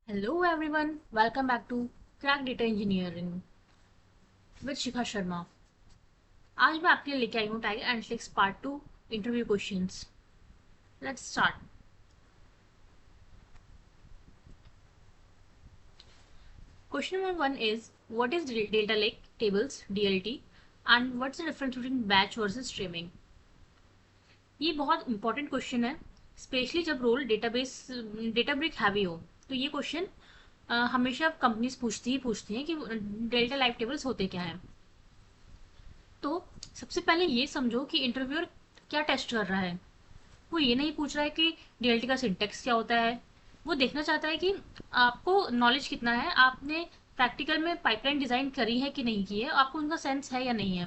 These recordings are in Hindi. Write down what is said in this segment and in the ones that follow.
Hello everyone, welcome back to crack data engineering with Shikha Sharma. आज मैं आपके लिए लेके आई हूँ tag analytics part 2 interview questions. Let's start. Question number 1 is what is data lake tables DLT and what's the difference between batch versus streaming. ये बहुत इंपॉर्टेंट क्वेश्चन है, स्पेशली जब role database data brick heavy हो। तो ये क्वेश्चन हमेशा कंपनीज पूछती हैं कि डेल्टा लाइव टेबल्स होते क्या हैं। तो सबसे पहले ये समझो कि इंटरव्यूअर क्या टेस्ट कर रहा है। वो ये नहीं पूछ रहा है कि डीएलटी का सिंटेक्स क्या होता है। वो देखना चाहता है कि आपको नॉलेज कितना है, आपने प्रैक्टिकल में पाइपलाइन डिजाइन करी है कि नहीं की है, आपको उनका सेंस है या नहीं है।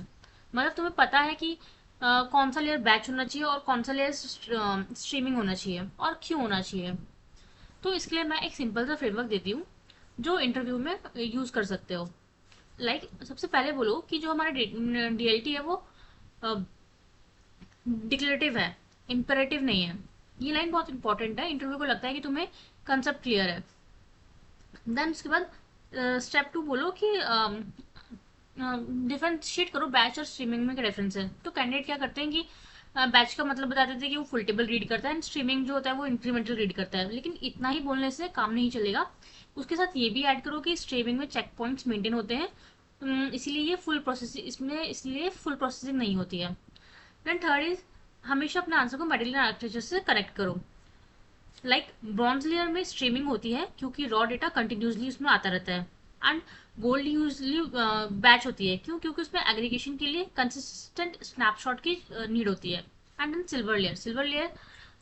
मतलब तुम्हें पता है कि कौन सा लेयर बैच होना चाहिए और कौन सा लेयर स्ट्रीमिंग होना चाहिए और क्यों होना चाहिए। तो इसके लिए मैं एक सिंपल सा फ्रेमवर्क देती हूँ जो इंटरव्यू में यूज कर सकते हो। सबसे पहले बोलो कि जो हमारा डीएलटी है वो डिक्लेरेटिव है, इम्पेरेटिव नहीं है। ये लाइन बहुत इंपॉर्टेंट है, इंटरव्यू को लगता है कि तुम्हें कंसेप्ट क्लियर है। देन उसके बाद स्टेप 2 बोलो कि डिफरेंशिएट करो बैच और स्ट्रीमिंग में क्या डिफरेंस है। तो कैंडिडेट क्या करते हैं कि बैच का मतलब बता देते हैं कि वो फुल टेबल रीड करता है एंड स्ट्रीमिंग जो होता है वो इंक्रीमेंटल रीड करता है। लेकिन इतना ही बोलने से काम नहीं चलेगा, उसके साथ ये भी ऐड करो कि स्ट्रीमिंग में चेक पॉइंट्स मेंटेन होते हैं। इसीलिए ये फुल प्रोसेसिंग इसमें इसलिए फुल प्रोसेसिंग नहीं होती है। देन थर्ड इज हमेशा अपने आंसर को मेडिकल आर्किटेक्चर से कनेक्ट करो। ब्रॉन्ज लेयर में स्ट्रीमिंग होती है क्योंकि रॉ डेटा कंटिन्यूसली उसमें आता रहता है। एंड गोल्ड यूजली बैच होती है क्योंकि उसमें एग्रीगेशन के लिए कंसिस्टेंट स्नैपशॉट की नीड होती है। एंड देन सिल्वर लेयर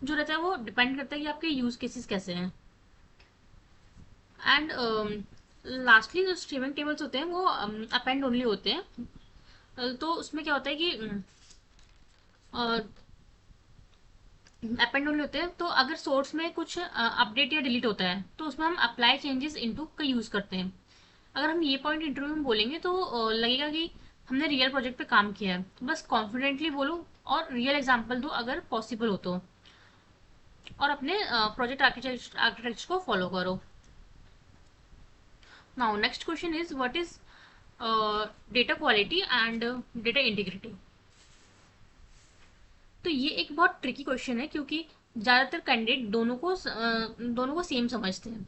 जो रहता है वो डिपेंड करता है कि आपके यूज केसेस कैसे हैं। एंड लास्टली जो स्ट्रीमिंग टेबल्स होते हैं वो अपेंड ओनली होते हैं। तो उसमें क्या होता है कि अपेंड ओनली होते हैं। तो अगर सोर्स में कुछ अपडेट या डिलीट होता है तो उसमें हम अप्लाई चेंजेस इनटू का यूज करते हैं। अगर हम ये पॉइंट इंटरव्यू में बोलेंगे तो लगेगा कि हमने रियल प्रोजेक्ट पे काम किया है। तो बस कॉन्फिडेंटली बोलो और रियल एग्जांपल दो अगर पॉसिबल हो तो, और अपने प्रोजेक्ट आर्किटेक्चर को फॉलो करो। Now next question is what is data quality and data integrity. तो ये एक बहुत ट्रिकी क्वेश्चन है क्योंकि ज़्यादातर कैंडिडेट दोनों को सेम समझते हैं,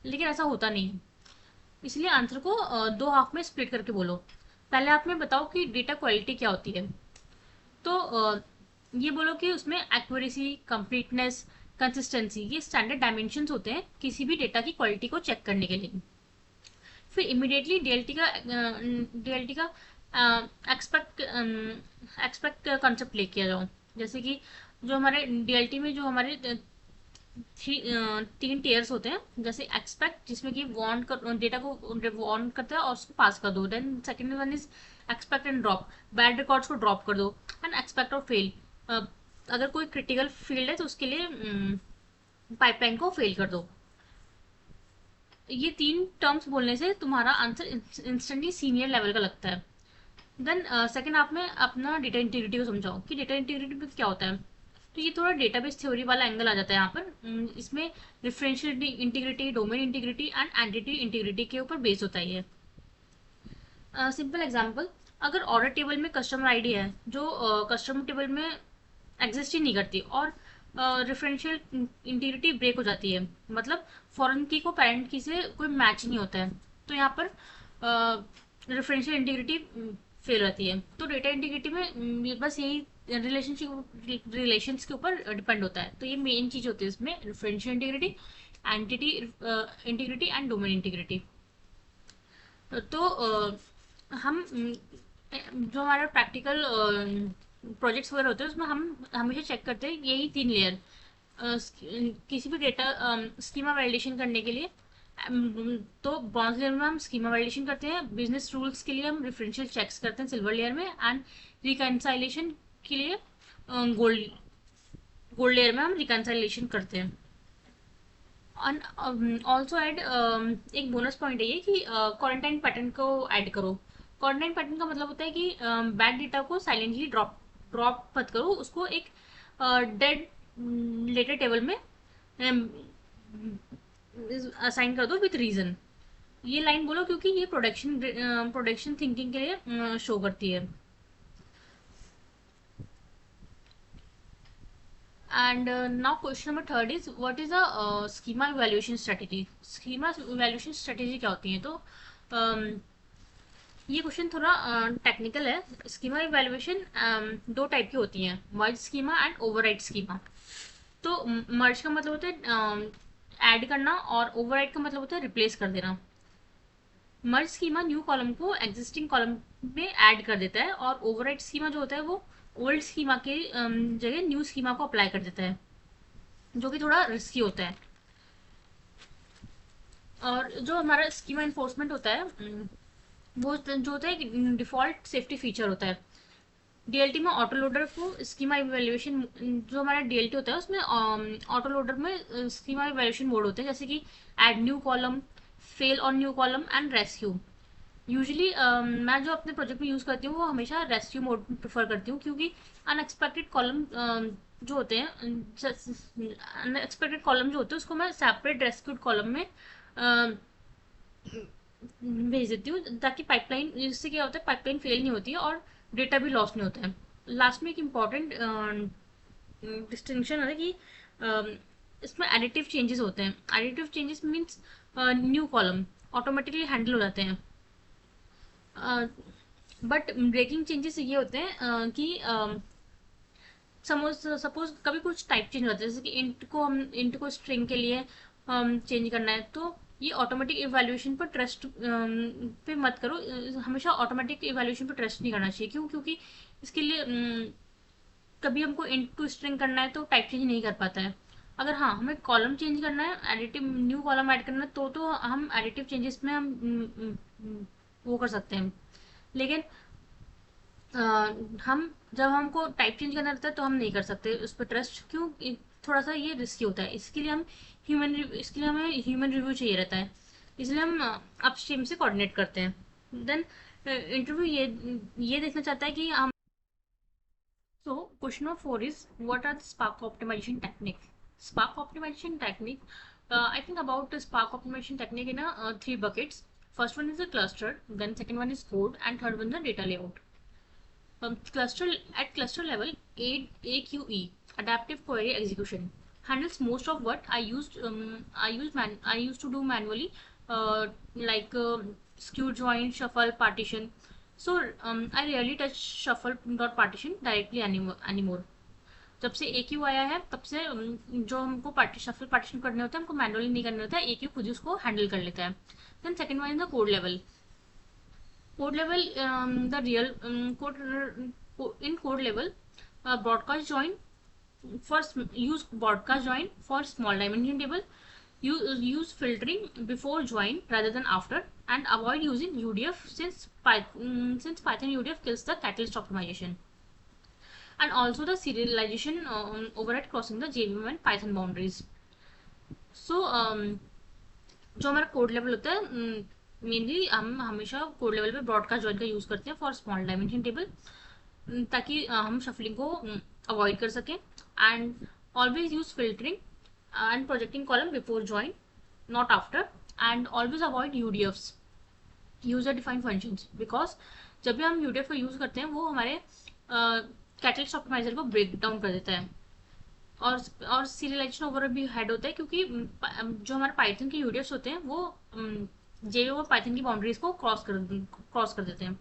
लेकिन ऐसा होता नहीं है। इसलिए आंसर को दो हाफ में स्प्लिट करके बोलो। पहले आप में बताओ कि डेटा क्वालिटी क्या होती है। तो ये बोलो कि उसमें एक्यूरेसी, कंप्लीटनेस, कंसिस्टेंसी ये स्टैंडर्ड डायमेंशंस होते हैं किसी भी डेटा की क्वालिटी को चेक करने के लिए। फिर इमिडिएटली डीएलटी का एक्सपेक्ट एक्सपेक्ट कंसेप्ट लेके आ जाओ। जैसे कि जो हमारे डीएलटी में जो हमारे तीन टीयर्स होते हैं, जैसे एक्सपेक्ट जिसमें कि वांट कर डेटा को वांट करता है और उसको पास कर दो। Then second one is expect and drop, bad records को ड्रॉप कर दो। एंड एक्सपेक्ट और फेल, अगर कोई क्रिटिकल फील्ड है तो उसके लिए पाइपलाइन को फेल कर दो। ये तीन टर्म्स बोलने से तुम्हारा आंसर इंस्टेंटली सीनियर लेवल का लगता है। देन सेकंड आप में अपना डेटा इंटीग्रिटी को समझाओ कि डेटा इंटीग्रिटी में क्या होता है। तो ये थोड़ा डेटाबेस थ्योरी वाला एंगल आ जाता है यहाँ पर। इसमें referential integrity, domain integrity and entity integrity के ऊपर बेस होता है ये। सिंपल एग्जांपल, अगर ऑर्डर टेबल में कस्टमर आईडी है जो कस्टमर टेबल में एग्जिस्ट ही नहीं करती और रेफरेंशियल इंटीग्रिटी ब्रेक हो जाती है, मतलब फॉरेन की को पेरेंट की से कोई मैच नहीं होता है, तो यहाँ पर रेफरेंशियल इंटीग्रिटी फेल रहती है। तो डेटा इंटीग्रिटी में बस यही रिलेशंस के ऊपर डिपेंड होता है। तो ये मेन चीज होती है इसमें, referential integrity, entity integrity and domain integrity. तो हम जो हमारा प्रैक्टिकल प्रोजेक्ट्स वगैरह होते हैं उसमें हम हमेशा चेक करते हैं यही तीन लेयर। किसी भी डेटा स्कीमा वैलिडेशन करने के लिए तो ब्रॉन्ज लेयर में हम स्कीमा वैलिडेशन करते हैं। बिजनेस रूल्स के लिए हम रेफरेंशियल चेक्स करते हैं सिल्वर लेयर में। एंड रिकनसाइलेशन के लिए गोल्ड गोल्ड लेयर में हम रिकनसाइलेशन करते हैं। ऑल्सो ऐड एक बोनस पॉइंट है ये कि क्वारंटाइन पैटर्न को ऐड करो। क्वारंटाइन पैटर्न का मतलब होता है कि बैड डेटा को साइलेंटली ड्रॉप ड्रॉप मत करो, उसको एक डेड लेटर टेबल में असाइन कर दो विथ रीजन। ये लाइन बोलो क्योंकि ये प्रोडक्शन थिंकिंग के लिए शो करती है। And now question number third is what is a schema evaluation strategy? Schema evaluation strategy क्या होती है? तो ये क्वेश्चन थोड़ा टेक्निकल है। स्कीमा इवैल्यूएशन दो टाइप की होती हैं, मर्ज स्कीमा एंड ओवरराइड स्कीमा। तो मर्ज का मतलब होता है ऐड करना और ओवरराइड का मतलब होता है रिप्लेस कर देना। मर्ज स्कीमा न्यू कॉलम को एग्जिस्टिंग कॉलम में ऐड कर देता है और ओवरराइड स्कीमा जो होता है वो ओल्ड स्कीमा के जगह न्यू स्कीमा को अप्लाई कर देता है, जो कि थोड़ा रिस्की होता है। और जो हमारा स्कीमा इन्फोर्समेंट होता है वो जो होता है डिफॉल्ट सेफ्टी फीचर होता है। डीएलटी में ऑटो लोडर को स्कीमा इवैल्यूएशन, जो हमारा डीएलटी होता है उसमें ऑटो लोडर में स्कीमा इवैल्यूएशन मोड होते हैं, जैसे कि add new column, fell on new column and rescue. Usually मैं जो अपने प्रोजेक्ट में यूज़ करती हूँ वो हमेशा रेस्क्यू मोड प्रेफर करती हूँ, क्योंकि अनएक्सपेक्टेड कॉलम जो होते हैं अनएक्सपेक्टेड कॉलम जो होते हैं उसको मैं सेपरेट रेस्क्यूड कॉलम में भेज देती हूँ, ताकि पाइपलाइन, इससे क्या होता है पाइपलाइन फेल नहीं होती है और डेटा भी लॉस नहीं होता है। लास्ट में एक इम्पॉर्टेंट डिस्टिंक्शन है कि इसमें एडिटिव चेंजेस होते हैं। Additive changes means new column automatically handle हो जाते हैं, बट ब्रेकिंग चेंजेस ये होते हैं कि सपोज कभी कुछ टाइप चेंज होता है, जैसे कि इंट को स्ट्रिंग के लिए चेंज करना है, तो ये ऑटोमेटिक इवैल्यूएशन पर ट्रस्ट पे मत करो। हमेशा ऑटोमेटिक इवैल्यूएशन पर ट्रस्ट नहीं करना चाहिए। क्यों? क्योंकि इसके लिए कभी हमको इंट टू स्ट्रिंग करना है तो टाइप चेंज नहीं कर पाता है। अगर हाँ हमें कॉलम चेंज करना है, एडिटिव न्यू कॉलम ऐड करना है, तो हम एडिटिव चेंजेस में हम वो कर सकते हैं। लेकिन हम जब हमको टाइप चेंज करना रहता है तो हम नहीं कर सकते उस पर ट्रस्ट। क्यों? थोड़ा सा ये रिस्की होता है, इसके लिए हमें ह्यूमन रिव्यू चाहिए रहता है, इसलिए हम अपस्ट्रीम से कोऑर्डिनेट करते हैं। देन इंटरव्यू ये देखना चाहता है कि हम। So question number 4 is what are the Spark optimization technique? Spark optimization technique. I think about the Spark optimization technique in three buckets. First one is the cluster, then second one is code, and third one is the data layout. Cluster level, AQE, adaptive query execution, handles most of what I used to do manually, like skew, join, shuffle, partition. So I rarely touch shuffle dot partition directly anymore. जब से AQ आया है तब से जो हमको शफल पार्टीशन करने होते हैं हमको मैनुअली नहीं करने होता है, AQ खुद ही उसको हैंडल कर लेता है। Then second one is the code level. Code level, the real in code level, broadcast join use broadcast join for small dimension table. Use filtering before join rather than after, and avoid using UDF since Python UDF kills the catalyst optimization. And also the serialization override crossing the JVM and Python boundaries. So जो हमारा कोड लेवल होता है, मेनली हम हमेशा कोड लेवल पे ब्रॉडकास्ट जॉइन का यूज़ करते हैं फॉर स्मॉल डायमेंशन टेबल, ताकि हम शफलिंग को अवॉइड कर सकें। And always use filtering and projecting column before join, not after. And always avoid UDFs, user defined functions, because जब भी हम यूडीएफ का यूज़ करते हैं वो हमारे कैटलिस्ट ऑप्टिमाइजर को ब्रेक डाउन कर देता है। और सीरियलाइजेशन ओवर भी हेड होता है, क्योंकि जो हमारे पाइथन के यूडीएफ्स होते हैं वो जेवीएम और पाइथन की बाउंड्रीज को क्रॉस कर देते हैं।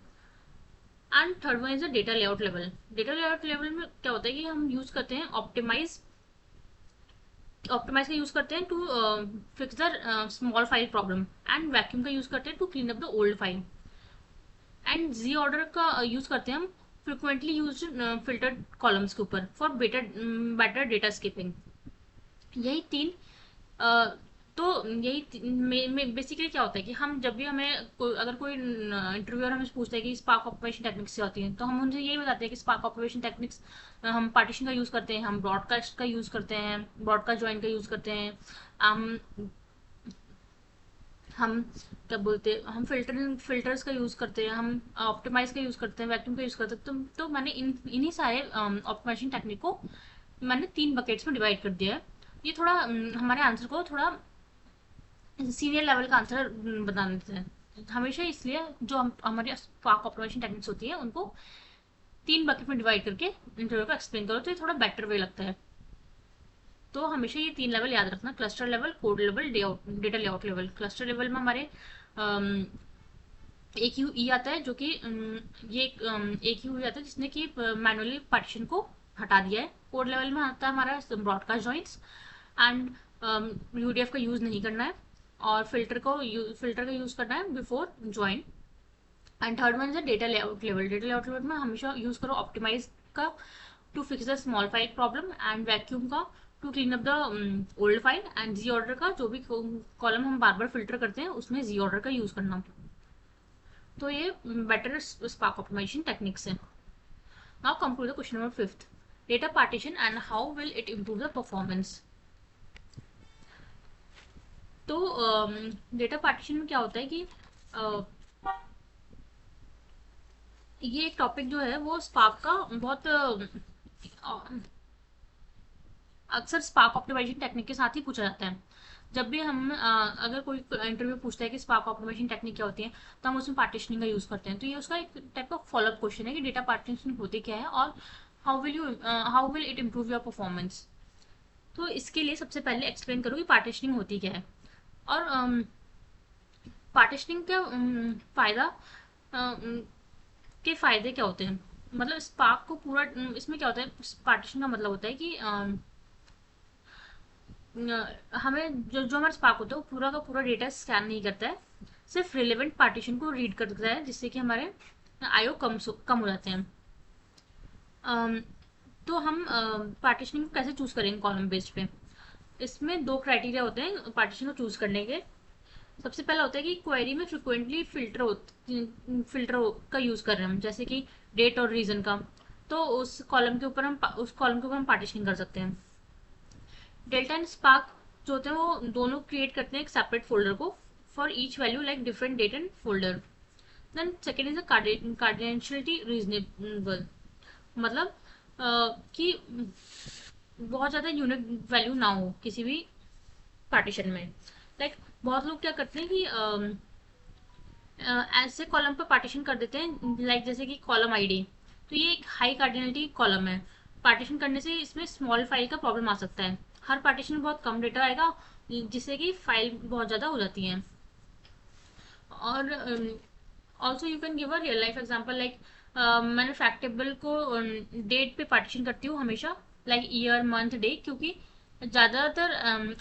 And third one is the data layout level. Data layout level में क्या होता है कि हम यूज करते हैं ऑप्टिमाइज का यूज करते हैं to fix the small file problem, and vacuum का यूज करते हैं to clean up the old file, and Z order का यूज करते हैं हम फ्रिक्वेंटली यूज फिल्टर्ड कॉलम्स के ऊपर फॉर बेटर डेटा स्किपिंग. यही तीन तो यही बेसिकली क्या होता है कि हम जब भी अगर कोई इंटरव्यूअर हमें पूछता है कि स्पार्क ऑपरेशन टेक्निक्स से होती हैं, तो हम उनसे यही बताते हैं कि स्पार्क ऑपरेशन टेक्निक्स हम पार्टीशन का यूज़ करते हैं, हम ब्रॉडकास्ट का यूज़ करते हैं, ब्रॉडकास्ट ज्वाइन का यूज़ करते हैं, हम क्या बोलते हैं, हम फिल्टर्स का यूज़ करते हैं, हम ऑप्टिमाइज का यूज़ करते हैं, वैक्यूम का यूज़ करते हैं. तो मैंने इन्हीं सारे ऑप्टिमाइजेशन टेक्निक को मैंने 3 बकेट्स में डिवाइड कर दिया है. ये थोड़ा हमारे आंसर को थोड़ा सीनियर लेवल का आंसर बता देते हैं हमेशा। इसलिए जो हमारी स्पार्क ऑप्टिमाइजेशन टेक्निक्स होती है उनको 3 बकेट में डिवाइड करके इंटरव्यू को एक्सप्लेन करो, तो ये थोड़ा बेटर वे लगता है। तो हमेशा ये 3 लेवल याद रखना, cluster level, code level, data layout level. Cluster level में हमारे एक यू ई आता है जो कि एक यू ई आता है जिसने कि मैनुअली पार्टीशन को हटा दिया है। कोड लेवल में आता है हमारा ब्रॉडकास्ट जॉइंट्स एंड यूडीएफ का यूज नहीं करना है, और फिल्टर का यूज करना है before join. And third one is data layout level. Data layout level में हमेशा यूज करो ऑप्टिमाइज का to fix the small file problem, and vacuum का to clean up the old file, and Z order का जो भी कॉलम हम बार बार फिल्टर करते हैं उसमें जी ऑर्डर का यूज करना। तो ये बेटर स्पार्क ऑप्टिमाइजेशन टेक्निक्स है। Now come to the question number 5th, data partition and how will it improve the performance. तो डेटा पार्टीशन में क्या होता है कि ये एक टॉपिक जो है वो स्पार्क का बहुत अक्सर स्पार्क ऑप्टिमाइजेशन टेक्निक के साथ ही पूछा जाता है। जब भी हम अगर कोई इंटरव्यू पूछता है कि स्पार्क ऑप्टिमाइजेशन टेक्निक क्या होती है, तो हम उसमें पार्टीशनिंग का यूज करते हैं। तो ये उसका एक टाइप का फॉलोअप क्वेश्चन है कि डेटा पार्टीशनिंग होती क्या है और how will it improve your performance. तो इसके लिए सबसे पहले एक्सप्लेन करो कि पार्टीशनिंग होती क्या है, और पार्टीशनिंग का फायदा के फायदे क्या होते हैं। मतलब स्पार्क को पूरा इसमें क्या होता है, पार्टीशन का मतलब होता है कि हमें जो हमारा स्पार्क होता है वो पूरा का पूरा डेटा स्कैन नहीं करता है, सिर्फ रिलेवेंट पार्टीशन को रीड करता है, जिससे कि हमारे आईओ कम हो जाते हैं। तो हम पार्टीशनिंग को कैसे चूज करेंगे कॉलम बेस्ड पे। इसमें 2 क्राइटेरिया होते हैं पार्टीशन को चूज करने के। सबसे पहला होता है कि क्वेरी में फ्रिक्वेंटली फिल्टर का यूज कर रहे हैं हम, जैसे कि डेट और रीजन का, तो उस कॉलम के ऊपर हम पार्टीशनिंग कर सकते हैं। डेल्टा एंड स्पार्क जो होते हैं वो दोनों क्रिएट करते हैं एक सेपरेट फोल्डर को for each value like different date and folder. Then second is cardinality reasonable, मतलब कि बहुत ज्यादा यूनिक वैल्यू ना हो किसी भी पार्टीशन में। लाइक बहुत लोग क्या करते हैं कि ऐसे कॉलम पे पार्टीशन कर देते हैं, लाइक जैसे कि कॉलम आईडी, तो ये एक हाई कार्डिनलिटी कॉलम है। पार्टीशन करने से इसमें स्मॉल फाइल का प्रॉब्लम आ सकता है, हर पार्टीशन में बहुत कम डेटा आएगा जिससे कि फाइल बहुत ज़्यादा हो जाती है। और also you can give a real life example, like मैंने फैक्टेबल को डेट पे पार्टीशन करती हूँ हमेशा, लाइक ईयर मंथ डे, क्योंकि ज़्यादातर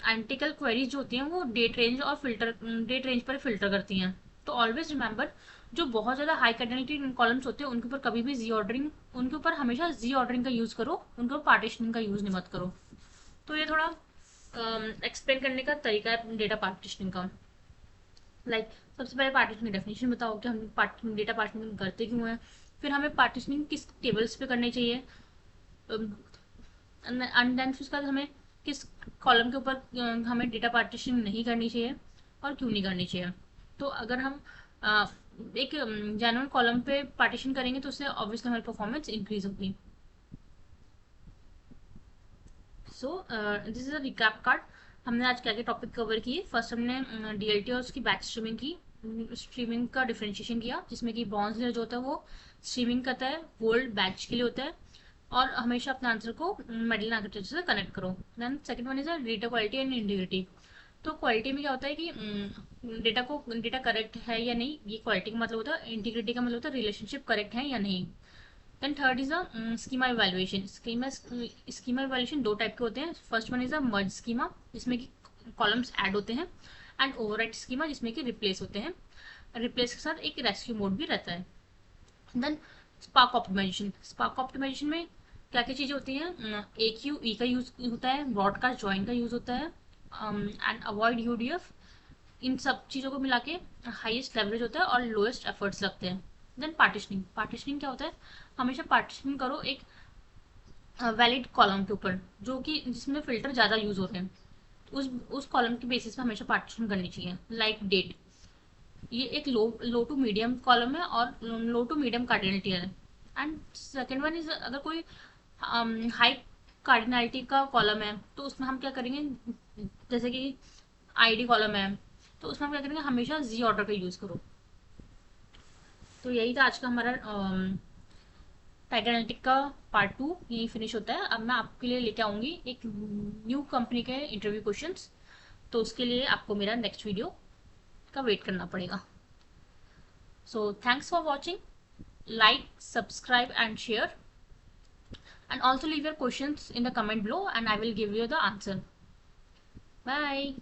एंटिकल क्वेरीज जो होती हैं वो डेट रेंज पर फिल्टर करती हैं। तो ऑलवेज रिमेंबर, जो बहुत ज़्यादा हाई कैटेगरी कॉलम्स होते हैं उनके ऊपर कभी भी उनके ऊपर हमेशा जी ऑर्डरिंग का यूज़ करो, उनके ऊपर पार्टीशनिंग का यूज़ नहीं मत करो। तो ये थोड़ा एक्सप्लेन करने का तरीका है डेटा पार्टीशनिंग का। लाइक सबसे पहले पार्टीशनिंग की डेफिनेशन बताओ कि हम डेटा पार्टीशनिंग करते क्यों हैं, फिर हमें पार्टीशनिंग किस टेबल्स पे करनी चाहिए, एंड देन उसके बाद हमें किस कॉलम के ऊपर हमें डेटा पार्टीशन नहीं करनी चाहिए और क्यों नहीं करनी चाहिए। तो अगर हम एक जेन्युइन कॉलम पे पार्टीशन करेंगे तो उससे ऑब्वियसली हमारी परफॉर्मेंस इंक्रीज होगी। So this is a recap card. हमने आज क्या क्या टॉपिक कवर किए। फर्स्ट हमने डीएलटी और उसकी बैच स्ट्रीमिंग की, स्ट्रीमिंग का डिफरेंशिएशन किया, जिसमें कि ब्रॉन्ज लेयर जो होता है वो स्ट्रीमिंग करता है, गोल्ड बैच के लिए होता है, और हमेशा अपने आंसर को मेडल आर्किटेक्चर से कनेक्ट करो। Then second one is data quality and integrity. तो क्वालिटी में क्या होता है कि डेटा करेक्ट है या नहीं, ये क्वालिटी का मतलब होता है। इंटीग्रिटी का मतलब होता है रिलेशनशिप करेक्ट है या नहीं। Then third is a schema evaluation. Schema evaluation 2 type के होते हैं। First one is a merge schema, जिसमें कि कॉलम्स ऐड होते हैं, एंड ओवरराइट स्कीमा, जिसमें कि रिप्लेस होते हैं। रिप्लेस के साथ एक रेस्क्यू मोड भी रहता है। Then spark optimization. Spark optimization में क्या क्या चीज़ें होती हैं, एक यू ई का यूज होता है, ब्रॉडकास्ट जॉइन का यूज होता है, एंड अवॉइड यूडीएफ। इन सब चीज़ों को मिला के हाइएस्ट लेवरेज होता है और लोएस्ट एफर्ट्स लगते हैं। Then partitioning. पार्टीशनिंग क्या होता है, हमेशा पार्टीशनिंग करो एक वैलिड कॉलम के ऊपर जो कि जिसमें फिल्टर ज़्यादा यूज होते हैं, उस कॉलम के बेसिस पे हमेशा पार्टीशन करनी चाहिए। लाइक डेट, ये एक लो टू मीडियम कॉलम है और लो टू मीडियम कार्डिनलिटी है। एंड सेकेंड वन इज, अगर कोई हाई कार्डिनलिटी का कॉलम है तो उसमें हम क्या करेंगे, जैसे कि आईडी कॉलम है, तो उसमें आप क्या करेंगे, हमेशा जी ऑर्डर का यूज़ करो। तो यही था आज का हमारा टाइगर एनालिटिक का पार्ट 2 यही फिनिश होता है। अब मैं आपके लिए लेके आऊंगी एक न्यू कंपनी के इंटरव्यू क्वेश्चंस, तो उसके लिए आपको मेरा नेक्स्ट वीडियो का वेट करना पड़ेगा। So thanks for watching, like, subscribe and share, and also leave your questions in the comment below and I will give you the answer. Bye.